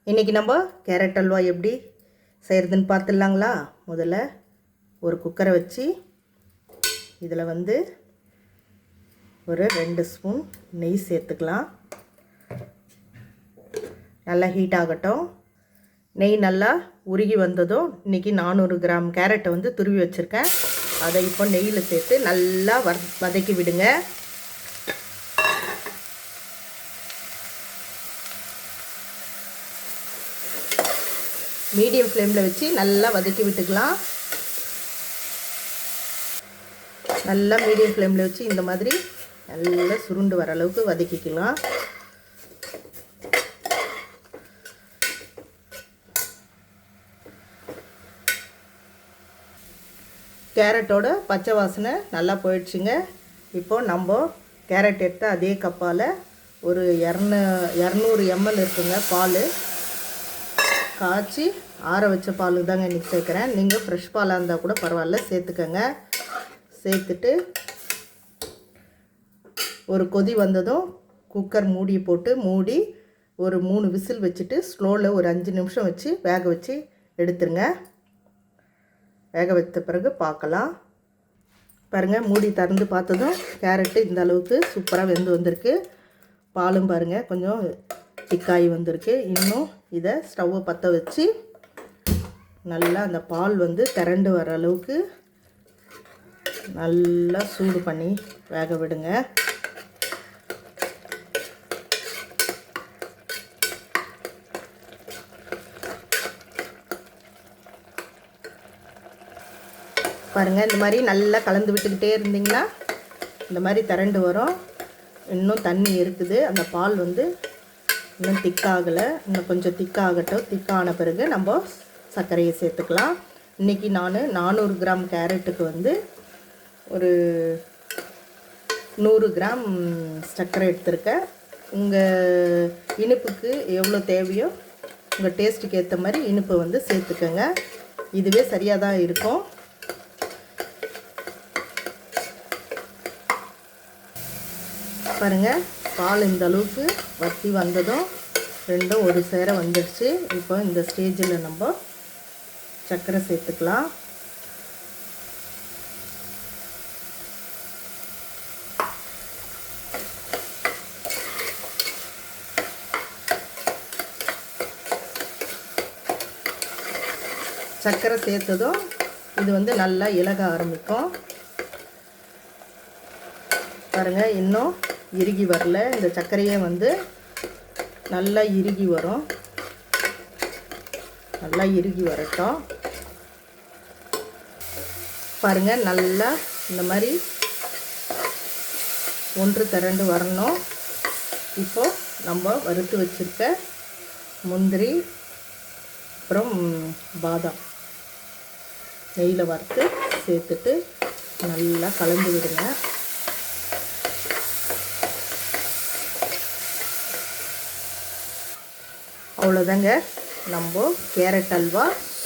இன்றைக்கி நம்ம கேரட் அல்வா எப்படி செய்கிறதுன்னு பார்த்துடலாங்களா. முதல்ல ஒரு குக்கரை வச்சு இதில் ஒரு 2 ஸ்பூன் நெய் சேர்த்துக்கலாம். நல்லா ஹீட் ஆகட்டும். நெய் நல்லா உருகி வந்ததும் இன்றைக்கி 400 கிராம் கேரட்டை துருவி வச்சுருக்கேன். அதை இப்போ நெய்யில் சேர்த்து நல்லா வதக்கி விடுங்க. மீடியம் ஃப்ளேமில் வச்சு நல்லா வதக்கி விட்டுக்கலாம். நல்லா மீடியம் ஃப்ளேமில் வச்சு இந்த மாதிரி நல்லா சுருண்டு வர அளவுக்கு வதக்கிக்கலாம். கேரட்டோட பச்சை வாசனை நல்லா போயிடுச்சுங்க. இப்போ நம்ம கேரட் எடுத்த அதே கப்பால் ஒரு 200 ml இருக்குங்க பால். காய்ச்சி ஆற வச்ச பால் தாங்க இன்றைக்கி சேர்க்குறேன். நீங்கள் ஃப்ரெஷ் பாலாக இருந்தால் கூட பரவாயில்ல, சேர்த்துக்கங்க. சேர்த்துட்டு ஒரு கொதி வந்ததும் குக்கர் மூடி போட்டு மூடி ஒரு 3 விசில் வச்சுட்டு ஸ்லோவில் ஒரு 5 நிமிஷம் வச்சு வேக வச்சு எடுத்துருங்க. வேக வைத்த பிறகு பார்க்கலாம். பாருங்கள், மூடி திறந்து பார்த்ததும் கேரட்டு இந்த அளவுக்கு சூப்பராக வெந்து வந்திருக்கு. பாலும் பாருங்கள் கொஞ்சம் திக்காய் வந்திருக்கு. இன்னும் இதை ஸ்டவ்வை பற்ற வச்சு நல்லா அந்த பால் திரண்டு வர அளவுக்கு நல்லா சூடு பண்ணி வேக விடுங்க. பாருங்கள், இந்த மாதிரி நல்லா கலந்து விட்டுக்கிட்டே இருந்தீங்கன்னா இந்த மாதிரி திரண்டு வரும். இன்னும் தண்ணி இருக்குது. அந்த பால் இன்னும் திக்காகலை. இன்னும் கொஞ்சம் திக்காகட்டும். திக்கான பிறகு நம்ம சர்க்கரையை சேர்த்துக்கலாம். இன்றைக்கி நான் 400 கிராம் கேரட்டுக்கு ஒரு 100 கிராம் சர்க்கரை எடுத்திருக்கேன். உங்கள் இனிப்புக்கு எவ்வளோ தேவையோ உங்கள் டேஸ்ட்டுக்கு ஏற்ற மாதிரி இனிப்பு சேர்த்துக்கோங்க. இதுவே சரியாக தான் இருக்கும். பாருங்கள், பால் இந்த அளவுக்கு வற்றி வந்ததும் ரெண்டும் ஒரு சேர வந்துடுச்சு. இப்போ இந்த ஸ்டேஜில் நம்ம சர்க்கரை சேர்த்துக்கலாம். சர்க்கரை சேர்த்ததும் இது நல்லா இலக ஆரம்பிக்கும். பாருங்கள், இன்னும் இறுகி வரல. இந்த சர்க்கரையே நல்லா இறுகி வரும். நல்லா இறுகி வரட்டும். பாருங்கள், நல்லா இந்த மாதிரி ஒன்று திரண்டு வரணும். இப்போது நம்ம வறுத்து வச்சுருக்க முந்திரி அப்புறம் பாதாம் நெய்யில் வறுத்து சேர்த்துட்டு நல்லா கலந்து விடுங்க. அவ்வளோதாங்க, நம்ம கேரட் அல்வா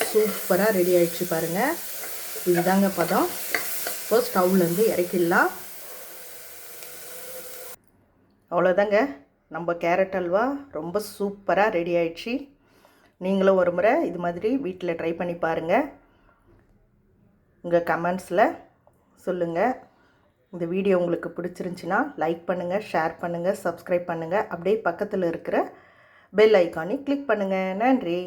சூப்பராக ரெடி ஆகிடுச்சு. பாருங்கள், இதுதாங்க பதம். இப்போ ஸ்டவ்லேருந்து இறக்கிடலாம். அவ்வளோதாங்க, நம்ம கேரட் அல்வா ரொம்ப சூப்பராக ரெடி ஆகிடுச்சு. நீங்களும் ஒரு முறை இது மாதிரி வீட்டில் ட்ரை பண்ணி பாருங்கள். உங்கள் கமெண்ட்ஸில் சொல்லுங்கள். இந்த வீடியோ உங்களுக்கு பிடிச்சிருந்துச்சின்னா லைக் பண்ணுங்கள், ஷேர் பண்ணுங்கள், சப்ஸ்கிரைப் பண்ணுங்கள். அப்படியே பக்கத்தில் இருக்கிற பெல் ஐக்கானை கிளிக் பண்ணுங்கள். நன்றி.